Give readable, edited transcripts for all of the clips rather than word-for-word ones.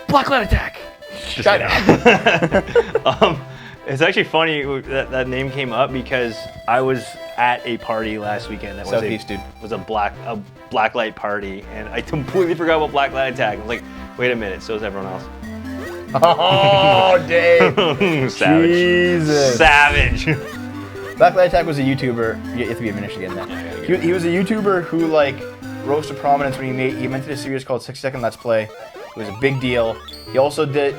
Blacklight Attack. Shut up. It's actually funny that name came up because I was at a party last weekend that was a blacklight party, and I completely forgot about Blacklight Attack. I was like, wait a minute, so is everyone else. Oh, Dave. Savage. Jesus. Savage. Blacklight Attack was a YouTuber. You have to be a Minish again then. He was a YouTuber who like rose to prominence when he invented a series called 60-Second Let's Play. It was a big deal. He also did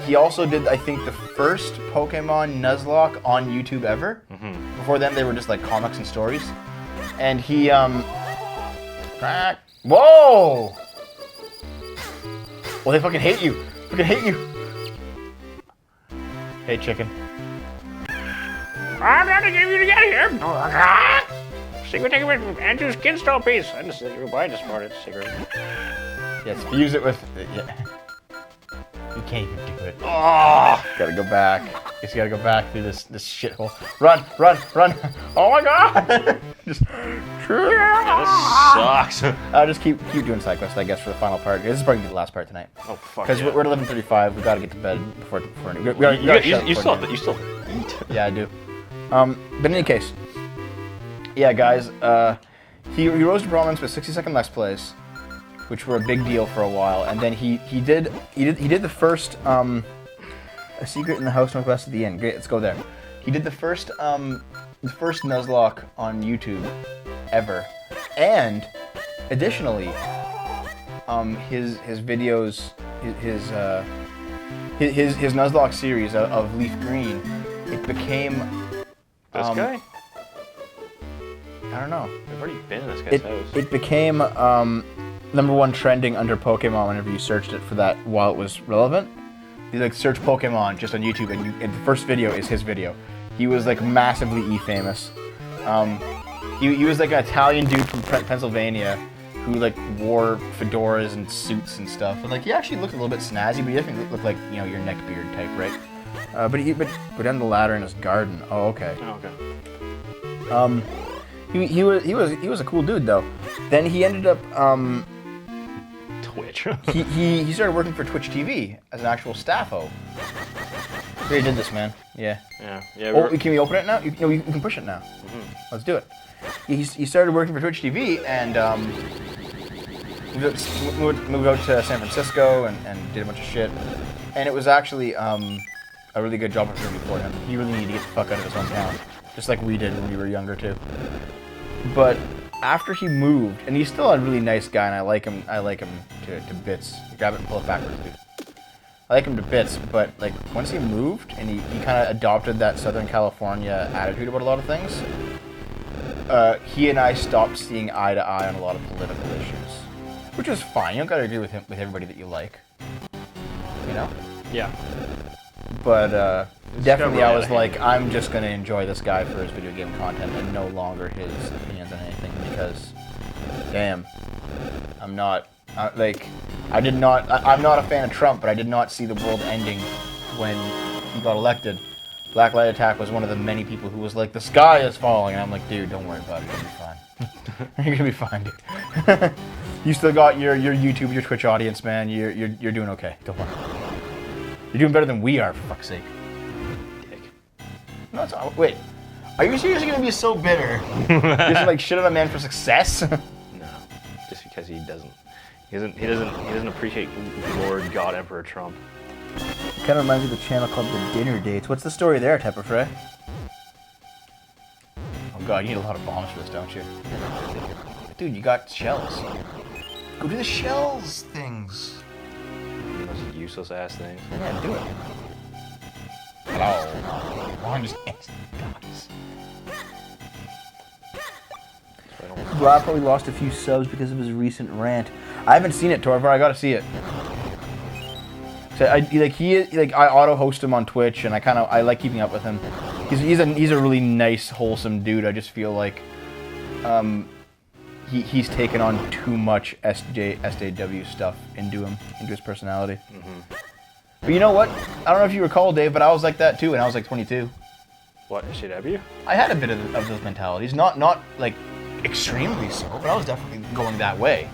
I think the first Pokemon Nuzlocke on YouTube ever. Mm-hmm. Before then they were just like comics and stories. And he whoa! Well, they fucking hate you. Fucking hate you. Hey, chicken. I'm not gonna give you to get here. Secret take it from Andrew's Kinstall piece. I just farted. Secret. Yes, fuse it with. Yeah. You can't even do it. Oh, gotta go back. Guess you gotta go back through this shithole. Run! Oh my god! Just. Yeah, this sucks. I'll just keep doing side quests, I guess, for the final part. This is probably the last part tonight. Oh fuck. Because we're at 11:35. We gotta get to bed before. You still eat. Yeah, I do. But in any case, yeah, guys. He rose to prominence with 60-second Let's Plays, which were a big deal for a while, and then he did the first A Secret in the House Northwest of the Inn. Great, let's go there. He did the first Nuzlocke on YouTube ever, and additionally, his videos, his Nuzlocke series of Leaf Green, it became this guy. I don't know. We've already been in this guy's house. It became #1 trending under Pokemon whenever you searched it for that while it was relevant. You like search Pokemon just on YouTube, and the first video is his video. He was like massively famous. He was like an Italian dude from Pennsylvania who like wore fedoras and suits and stuff, and like he actually looked a little bit snazzy, but he definitely looked like, you know, your neckbeard type, right? But he would go down the ladder in his garden. Oh, okay. Oh, okay. He was a cool dude though. Then he ended up Twitch. he started working for Twitch TV as an actual staffo. We already did this, man. Yeah. Oh, can we open it now? No, you can push it now. Mm-hmm. Let's do it. He started working for Twitch TV and moved out to San Francisco and did a bunch of shit. And it was actually a really good job opportunity for him. He really needed to get the fuck out of his hometown, just like we did when we were younger too. But after he moved, and he's still a really nice guy, and I like him to bits. Grab it and pull it backwards, dude. I like him to bits, but like once he moved and he kind of adopted that Southern California attitude about a lot of things, he and I stopped seeing eye to eye on a lot of political issues, which is fine. You don't gotta agree with everybody that you like, you know? Yeah. But definitely I was like, I'm just gonna enjoy this guy for his video game content and no longer his opinions on anything, because damn, I'm not I'm not a fan of Trump, but I did not see the world ending when he got elected. Blacklight Attack was one of the many people who was like, the sky is falling, and I'm like, dude, don't worry about it, you're gonna be fine. You're gonna be fine, dude. You still got your YouTube, your Twitch audience, man. You're doing okay. Don't worry. You're doing better than we are, for fuck's sake. Dick. No, wait. Are you seriously gonna be so bitter? You're just like shit on a man for success? No, just because he doesn't appreciate Lord God Emperor Trump. It kind of reminds me of the channel called The Dinner Dates. What's the story there, Tepperfrey? Oh god, you need a lot of bombs for this, don't you? Dude, you got shells. Go do the shells things. Those useless ass things. Yeah, do it. Hello. One just dies. Vlad probably lost a few subs because of his recent rant. I haven't seen it, Torvar. I gotta see it. So I auto host him on Twitch, and I like keeping up with him. He's a really nice, wholesome dude. I just feel like he's taken on too much SJW stuff into his personality. Mm-hmm. But you know what? I don't know if you recall, Dave, but I was like that too, and I was like 22. What, SJW? I had a bit of those mentalities, not like extremely so, but I was definitely going that way.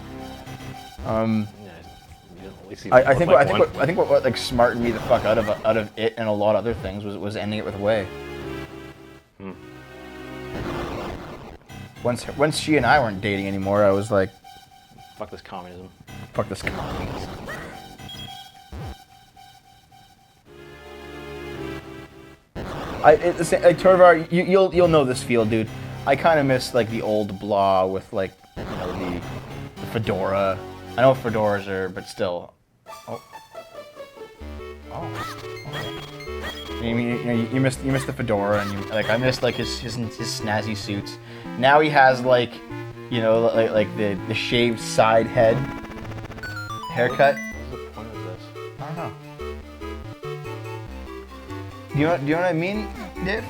Yeah, you didn't I think what like smartened me the fuck out of it and a lot of other things was ending it with Way. Once she and I weren't dating anymore, I was like, fuck this communism. Fuck this communism. Like Torvar, you'll know this feel, dude. I kind of miss like the old blah with like the fedora. I know what fedoras are, but still. Oh. Okay. You miss the fedora, and I miss like his snazzy suits. Now he has like the shaved side head haircut. What's the point of this? I don't know. Do you know what I mean, Dave?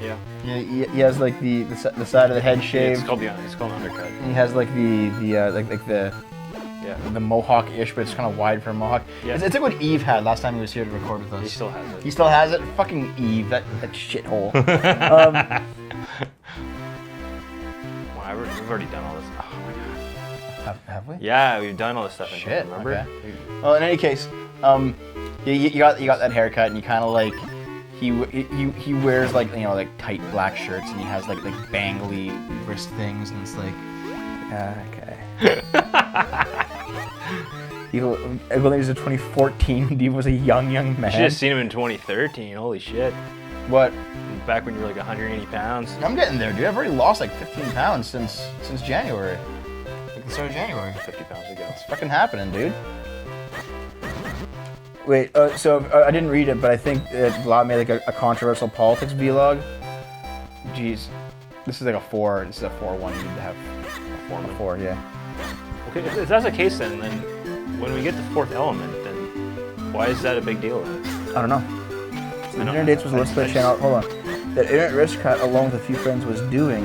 Yeah. He has like the side of the head shaved. Yeah, it's called an undercut. And he has like the mohawk-ish, but it's kind of wide for a mohawk. Yeah. It's like what Eve had last time he was here to record with us. He still has it. He still has it? Fucking Eve, that shithole. We've already done all this. Oh my god. Have we? Yeah, we've done all this stuff. Shit, remember? Okay. Well, in any case, you got that haircut, and you kind of like he wears like like tight black shirts, and he has like bangly wrist things, and it's like okay. I believe it was in 2014. Dave was a young man. You should have seen him in 2013. Holy shit. What? Back when you were like 180 pounds. I'm getting there, dude. I've already lost like 15 pounds since January. Like the start of January. 50 pounds ago. It's fucking happening, dude. Wait, so I didn't read it, but I think Vlad made like a controversial politics vlog. Jeez. This is like a 4. This is a 4-1. You need to have a 4, yeah. Okay, if that's the case then when we get the fourth element, then why is that a big deal then? I don't know. So the Dinner Dates was a Let's Play channel. Hold on. That Internet Aristocrat, along with a few friends, was doing.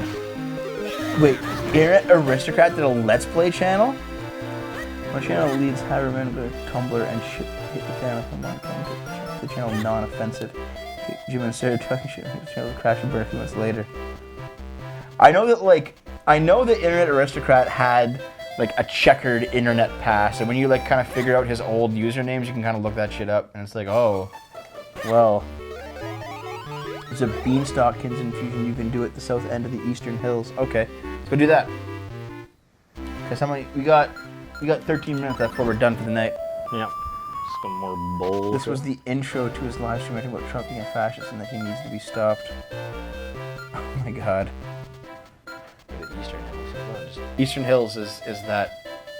Wait, Internet Aristocrat did a Let's Play channel? My channel leads how to remember Tumblr and hit the channel from one time to the channel non-offensive. Jim and Sarah talking shit. The channel crashed and burned a few months later. I know that Internet Aristocrat had like a checkered internet past, and when you like kind of figure out his old usernames, you can kind of look that shit up, and it's like, oh, well. There's a beanstalk kids infusion you can do at the south end of the Eastern Hills. Okay, let's go do that. Okay, we got 13 minutes left before we're done for the night. Yeah. Just some more bowls. This was the intro to his live stream about Trump being a fascist and that he needs to be stopped. Oh my god. The Eastern Hills. Eastern Hills is that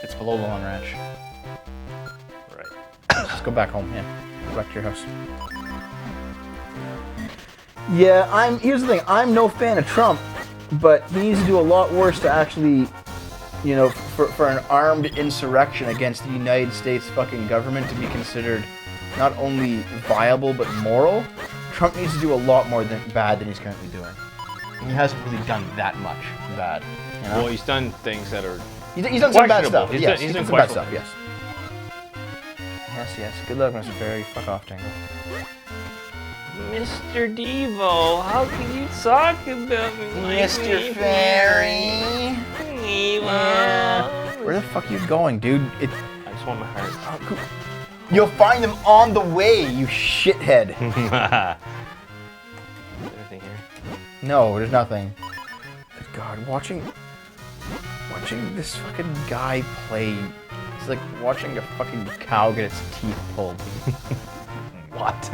it's below Lawn Ranch. Right. Let's go back home. Yeah, go back to your house. Yeah, here's the thing. I'm no fan of Trump, but he needs to do a lot worse to actually, for an armed insurrection against the United States fucking government to be considered not only viable but moral. Trump needs to do a lot more bad than he's currently doing. And he hasn't really done that much bad. Well, he's done things that are He's done some bad stuff. He's done some bad stuff, yes. Yes. Good luck, Mr. Fairy. Fuck off, Tango. Mr. Devo, how can you talk about me like Mr. Fairy? Where the fuck are you going, dude? I just want my heart. Oh, cool. You'll find them on the way, you shithead. Is there anything here? No, there's nothing. Good God, watching this fucking guy play, it's like watching a fucking cow get its teeth pulled. What?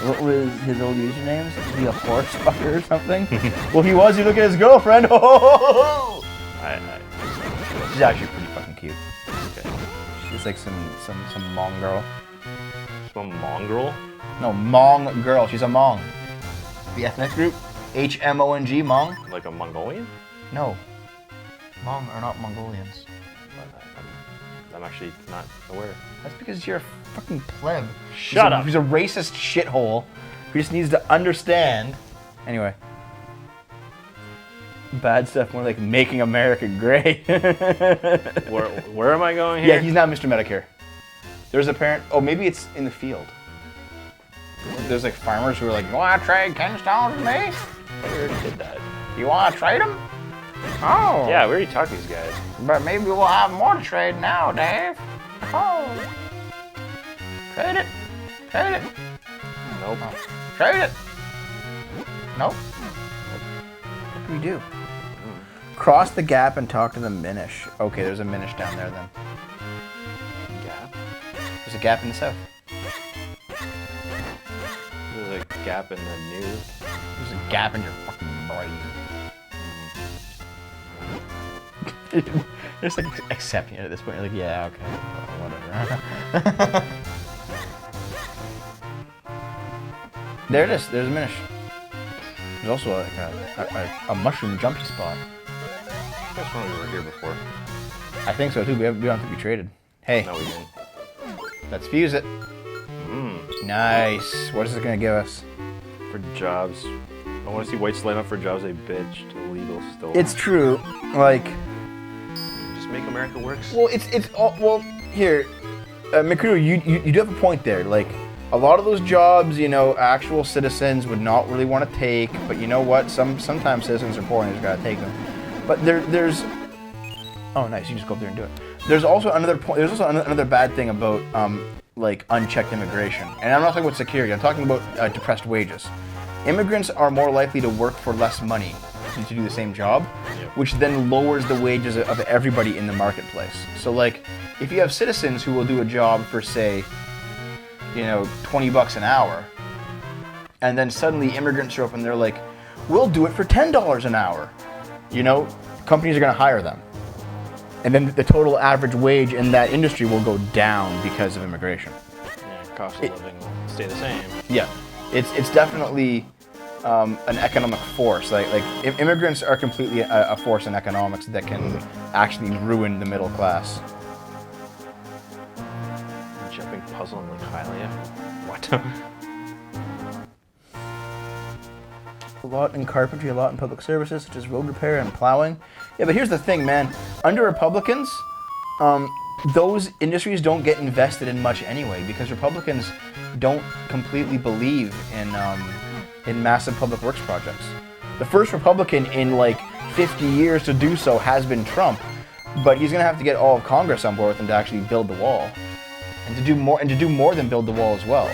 What was his old username? Was he a horse fucker or something? Well, he was. You look at his girlfriend. She's actually pretty fucking cute. Okay. She's like some Hmong girl. Some Mongrel? No, Hmong girl. She's a Hmong. The ethnic group? H-M-O-N-G, Hmong? Like a Mongolian? No. Hmong are not Mongolians. I'm actually not aware. That's because you're a fucking pleb. Shut up. He's a racist shithole who just needs to understand. Anyway. Bad stuff, more like making America great. Where am I going here? Yeah, he's not Mr. Medicare. There's a parent. Oh, maybe it's in the field. There's like farmers who are like, you want to trade Kenstones with me? We already did that. You want to trade them? Oh. Yeah, we already talked to these guys. But maybe we'll have more to trade now, Dave. Trade it. Trade it. Nope. Trade it. Nope. What do we do? Cross the gap and talk to the Minish. Okay, there's a Minish down there then. Gap? There's a gap in the south. There's a gap in the news. There's a gap in your fucking brain. You're just like accepting it at this point. You're like, yeah, okay, whatever. There it is. There's a Minish. There's also like a mushroom jumpy spot. I guess when we were here before. I think so too. We don't have to be traded. Hey. No, we didn't. Let's fuse it. Nice. What is it gonna give us? For jobs. I want to see whites line up for jobs they bitch to illegal still. It's true. Like. Just make America works. Well, it's all, well here, McCrew, you do have a point there. Like, a lot of those jobs, you know, actual citizens would not really want to take. But you know what? Sometimes citizens are poor and they just gotta take them. But there's. Oh, nice. You just go up there and do it. There's also another point. There's also another bad thing about like unchecked immigration. And I'm not talking about security. I'm talking about depressed wages. Immigrants are more likely to work for less money to do the same job, which then lowers the wages of everybody in the marketplace. So like, if you have citizens who will do a job for say, you know, $20 an hour, and then suddenly immigrants show up and they're like, we'll do it for $10 an hour. You know, companies are going to hire them. And then the total average wage in that industry will go down because of immigration. Yeah, cost of living will stay the same. Yeah, it's definitely an economic force. Like immigrants are completely a force in economics that can actually ruin the middle class. Jumping puzzle in like Hylia? What? A lot in carpentry, a lot in public services, such as road repair and plowing. Yeah, but here's the thing, man. Under Republicans, those industries don't get invested in much anyway because Republicans don't completely believe in massive public works projects. The first Republican in like 50 years to do so has been Trump, but he's gonna have to get all of Congress on board with him to actually build the wall, and to do more than build the wall as well.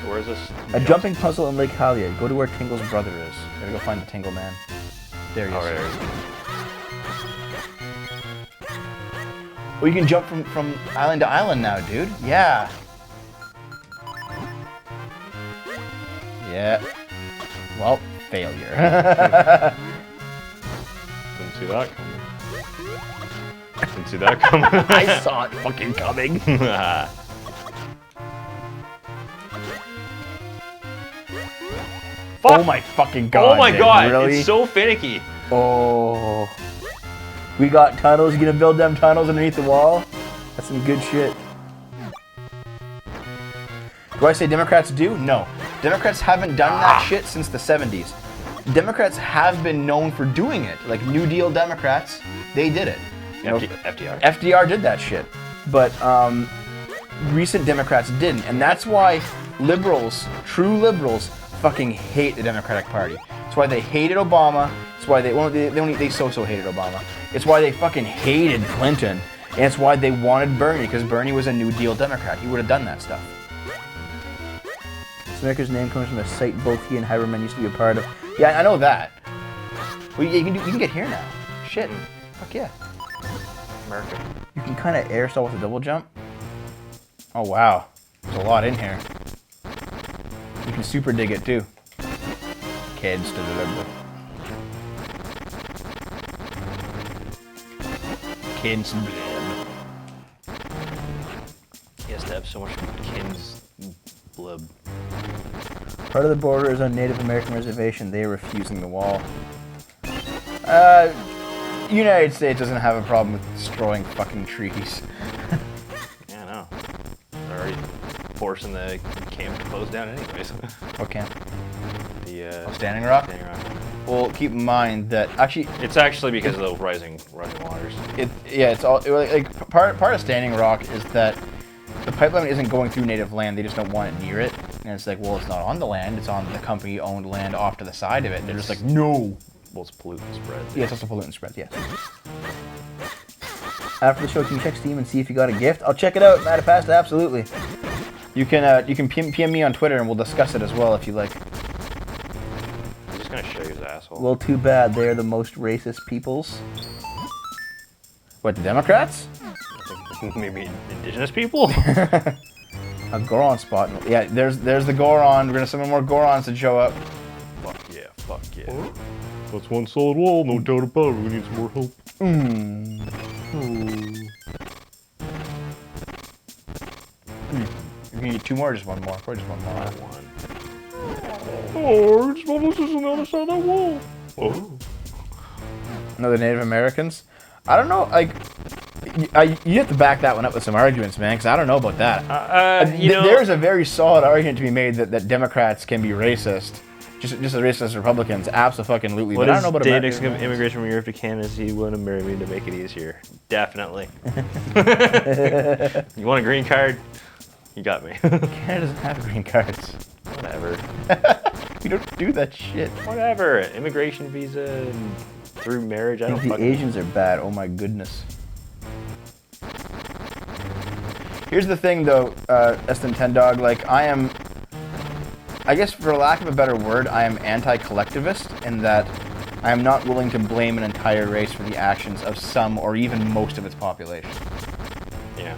So where's this? A jumping puzzle in Lake Hylia. Go to where Tingle's brother is. Gotta go find the Tingle man. There he is. Right. Well, you can jump from island to island now, dude. Yeah. Yeah. Well, failure. Didn't see that coming. Didn't see that coming. I saw it fucking coming. Fuck. Oh my fucking god. Oh my dude. god, Really? it's so finicky. Oh. We got tunnels. You gonna build them tunnels underneath the wall? That's some good shit. Do I say Democrats do? No. Democrats haven't done that shit since the 70s. Democrats have been known for doing it. Like New Deal Democrats, they did it. You know, FDR. FDR did that shit. But recent Democrats didn't. And that's why liberals, true liberals, fucking hate the Democratic Party. It's why they hated Obama. It's why they so hated Obama. It's why they fucking hated Clinton. And it's why they wanted Bernie, because Bernie was a New Deal Democrat. He would have done that stuff. This maker's name comes from a site both he and Hyberman used to be a part of. Yeah, I know that. Well, you can get here now. Shit. Fuck yeah. America. You can kind of air stall with a double jump. Oh wow. There's a lot in here. You can super dig it too. Kids. Kids. He has to have so much kins blub. Part of the border is on Native American reservation. They are refusing the wall. United States doesn't have a problem with destroying fucking trees. Yeah, I know. They're already forcing the camp to close down anyways. What camp? The Standing Rock? Standing Rock. Well, keep in mind that actually It's actually because of the rising waters. it's all like part of Standing Rock is that the pipeline isn't going through native land. They just don't want it near it. And it's like, well, it's not on the land. It's on the company-owned land off to the side of it. And they're just like, no. Well, it's pollutant spread. Yeah, it's also pollutant spread. Yes. after the show, can you check Steam and see if you got a gift? I'll check it out, Matapasta, absolutely. You can PM me on Twitter and we'll discuss it as well if you like. I'm just gonna show you his asshole. Well, too bad. They're the most racist peoples. What, the Democrats? Maybe indigenous people? A Goron spot. Yeah, there's the Goron. We're gonna summon more Gorons to show up. Fuck yeah, fuck yeah. That's one solid wall, no doubt about it. We need some more help. You can get 2 more or just 1 more? Probably just 1 more. Oh, it's almost on the other side of that wall. Oh. Another Native Americans? I don't know, like... you have to back that one up with some arguments, man, because I don't know about that. There's a very solid argument to be made that Democrats can be racist. Just as racist as Republicans, absolutely. What but I don't know about dating immigration from Europe to Canada? Is he want to marry me to make it easier? Definitely. You want a green card? You got me. Canada doesn't have green cards. Whatever. We don't do that shit. Whatever. Immigration visa and through marriage. I don't think the Asians are bad. Oh my goodness. Here's the thing, though, S10 Dog. Like, I guess for lack of a better word, I am anti-collectivist in that I am not willing to blame an entire race for the actions of some or even most of its population. Yeah.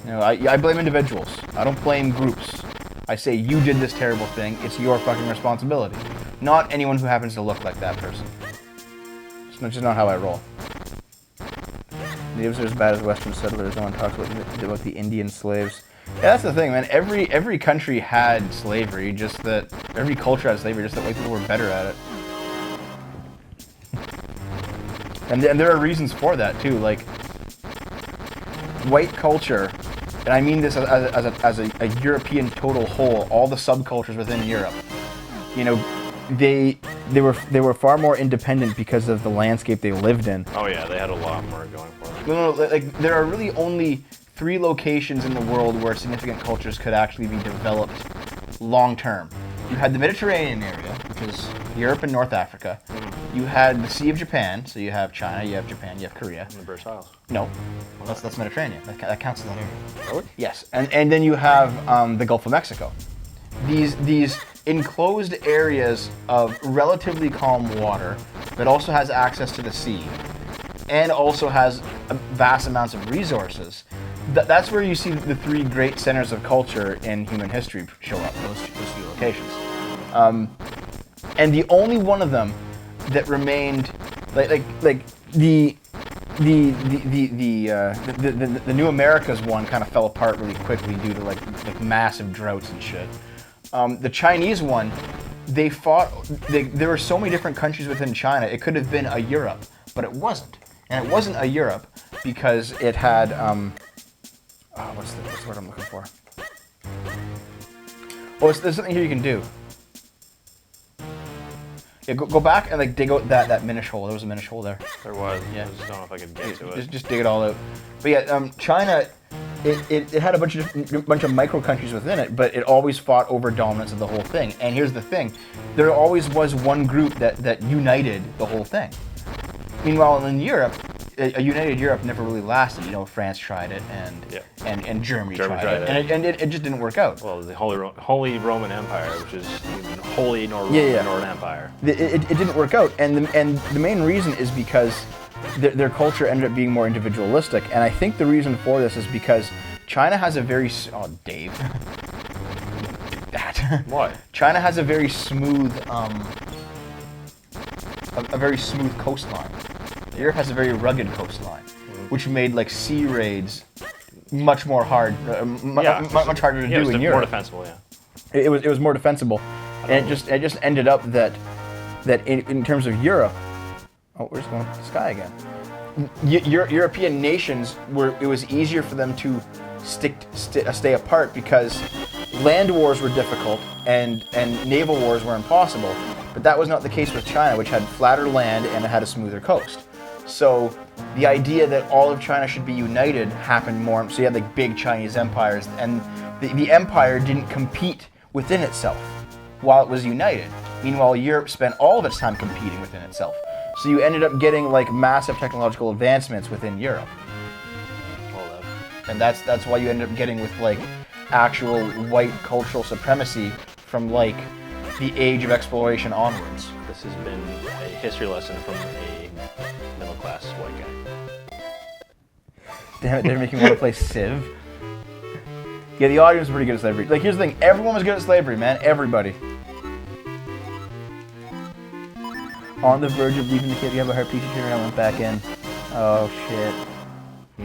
You know, I blame individuals. I don't blame groups. I say, you did this terrible thing. It's your fucking responsibility. Not anyone who happens to look like that person. It's just not how I roll. Natives are as bad as Western settlers. No one talks about the Indian slaves. Yeah, that's the thing, man. Every country had slavery, just that every culture had slavery, just that white people were better at it. And there are reasons for that too. Like white culture, and I mean this as a European total whole. All the subcultures within Europe, you know, they were far more independent because of the landscape they lived in. Oh yeah, they had a lot more going for them. No, like there are really only 3 locations in the world where significant cultures could actually be developed long term. You had the Mediterranean area, which is Europe and North Africa. You had the Sea of Japan, so you have China, you have Japan, you have Korea. And the British Isles. No, that's Mediterranean. That counts as that area. Really? Yes, and then you have the Gulf of Mexico. These enclosed areas of relatively calm water that also has access to the sea and also has vast amounts of resources. That's where you see the 3 great centers of culture in human history show up, those 2 locations. And the only one of them that remained, like the New Americas one kind of fell apart really quickly due to like massive droughts and shit. The Chinese one, they fought. There were so many different countries within China. It could have been a Europe, but it wasn't. And it wasn't a Europe because it had. What's the word I'm looking for? Oh, there's something here you can do. Yeah, go back and like dig out that Minish hole. There was a Minish hole there. There was. Yeah. I just don't know if I could get to it. Just dig it all out. But yeah, China, it had a bunch of micro countries within it, but it always fought over dominance of the whole thing. And here's the thing: there always was one group that united the whole thing. Meanwhile, in Europe, a united Europe never really lasted. You know, France tried it, and Germany tried it, and it just didn't work out. Well, the Holy Roman Empire, which is even Holy Northern Empire. It didn't work out, and the main reason is because their culture ended up being more individualistic, and I think the reason for this is because China has a very Dave. That. What? China has a very smooth coastline. Europe has a very rugged coastline, which made like sea raids much more hard, much harder to do in Europe. More defensible, yeah. It was more defensible, and it just ended up that in terms of Europe, we're just going to the sky again. European nations it was easier for them to stay apart because land wars were difficult and naval wars were impossible. But that was not the case with China, which had flatter land and it had a smoother coast. So the idea that all of China should be united happened more. So you had like big Chinese empires, and the empire didn't compete within itself while it was united. Meanwhile, Europe spent all of its time competing within itself. So you ended up getting like massive technological advancements within Europe. And that's why you ended up getting with like actual white cultural supremacy from like the age of exploration onwards. This has been a history lesson from a middle-class white guy. Damn it, they're making me want to play Civ. Yeah, the audience was pretty good at slavery. Like, here's the thing, everyone was good at slavery, man. Everybody. On the verge of leaving the cave, you have a heart piece, you turn around and went back in. Oh, shit.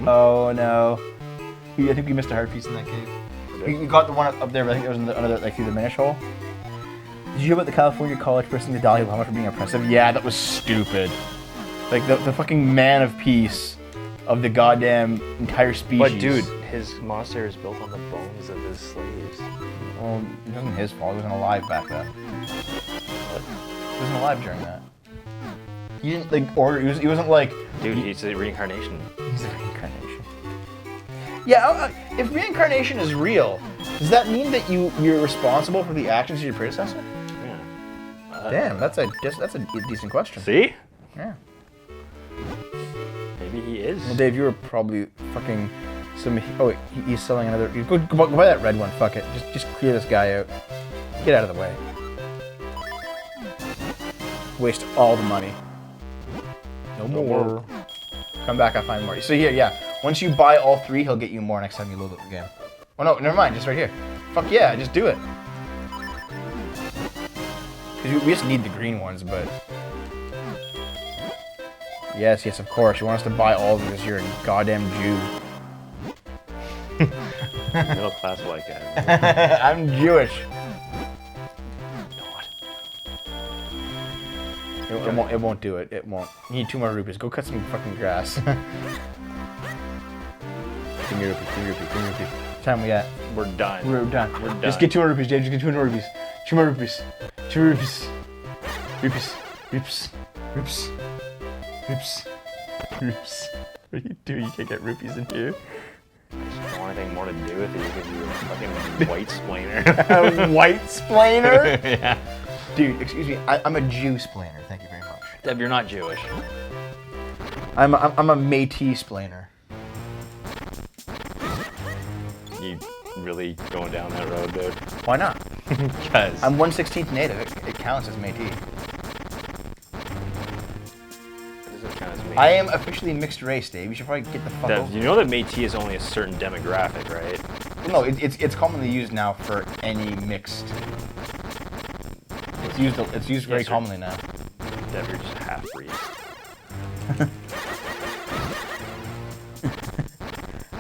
Oh, no. I think we missed a heart piece in that cave. You got the one up there, but I think it was another, like, through the Minish hole. Did you hear about the California college pressing the Dalai Lama for being oppressive? Yeah, that was stupid. Like, the fucking man of peace of the goddamn entire species. But dude, his monastery is built on the bones of his slaves. Well, it wasn't his fault. He wasn't alive back then. What? He wasn't alive during that. He didn't like order. He wasn't like. Dude, he's a reincarnation. He's a reincarnation. Yeah, if reincarnation is real, does that mean that you're responsible for the actions of your predecessor? Yeah. Damn, that's a decent question. See? Yeah. Maybe he is. Well, Dave, you were probably fucking some. Oh, he's selling another. Go buy that red one. Fuck it. Just clear this guy out. Get out of the way. Waste all the money. No more. Come back, I'll find more. So here, yeah. Once you buy all 3, he'll get you more next time you load up the game. Oh no, never mind. Just right here. Fuck yeah, just do it. Because we just need the green ones, but. Yes, of course. You want us to buy all of them because you're a goddamn Jew. Middle class white guy. I'm Jewish. It won't do it. It won't. You need 2 more rupees. Go cut some fucking grass. Give me a rupee. Time we got? We're done. We're done. Just get 2 more rupees, Dave. Just get 2 more rupees. 2 more rupees. 2 rupees. Rupees. What are you doing? You can't get rupees in here. I just don't want anything more to do with it because you're a fucking white splainer. A white splainer? Yeah. Dude, excuse me. I'm a Jew splainer. Thank you very much. Deb, you're not Jewish. I'm a Métis splainer. You really going down that road, dude? Why not? Because I'm 1/16th native. It counts as Métis. I am officially mixed race, Dave. You should probably get the fuck Deb, over. you know that Métis is only a certain demographic, right? No, it's commonly used now for any mixed. It's used very commonly now. Deb, you're just half breed.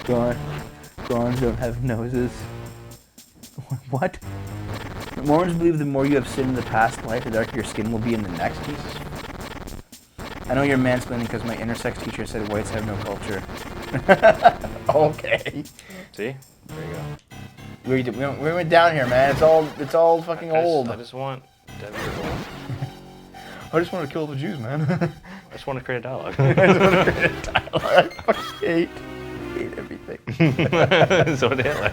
Gorons don't have noses. What? Mormons believe the more you have sinned in the past life, the darker your skin will be in the next. Jesus. I know you're mansplaining because my intersex teacher said whites have no culture. Okay. See? There you go. We went down here, man. It's all fucking old. I just want Deb to go. I just want to kill the Jews, man. I just want to create a dialogue. I fucking hate everything. So did Hitler.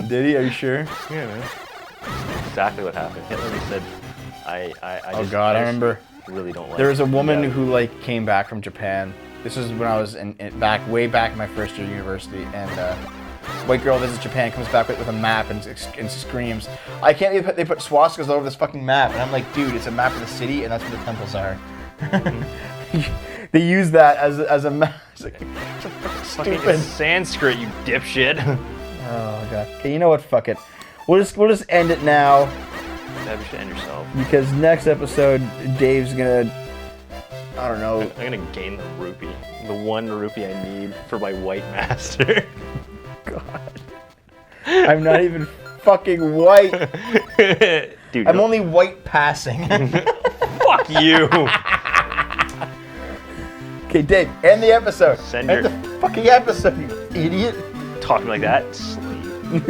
Did he? Are you sure? Yeah, man. Exactly what happened. Hitler said, I remember. Really don't like. There was a woman who like came back from Japan. This was when I was way back in my first year of university, and white girl visits Japan, comes back with a map and screams, "I can't believe they put swastikas all over this fucking map." And I'm like, dude, it's a map of the city, and that's where the temples are. They use that as a map. It's like, fucking it's Sanskrit, you dipshit. Oh god. Okay, you know what? Fuck it. We'll just end it now. Deb, you should end yourself. Because next episode, Dave's gonna, I don't know. I'm gonna gain the rupee. The 1 rupee I need for my white master. God. I'm not even fucking white. Dude, I'm only white passing. Fuck you. Okay, Dave, end the episode. End the fucking episode, you idiot. Talking like that, slave.